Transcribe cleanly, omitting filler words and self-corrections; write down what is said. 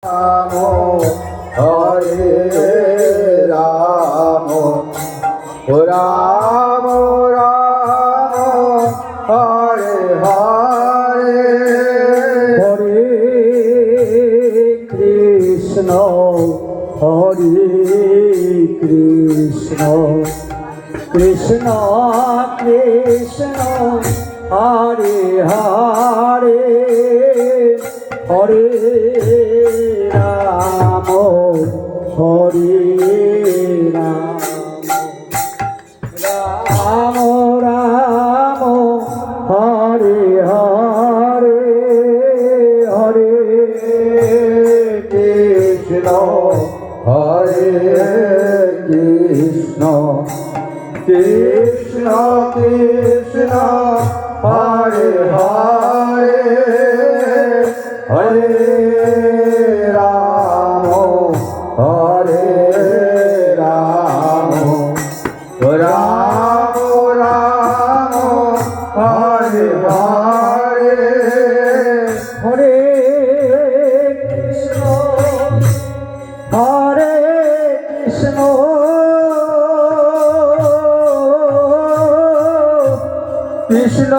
Ram Hare Ram Ram Ram Hare Hare Hare Krishna Krishna Krishna Hare Hare Hare Ram Hare Ram Ram Ram Hare Hare Hare Krishna Hare Krishna Krishna Krishna Hare Hare Hare Ram Hare Ram Ram Ram Hare Hare Hare Krishna Hare Krishna Krishna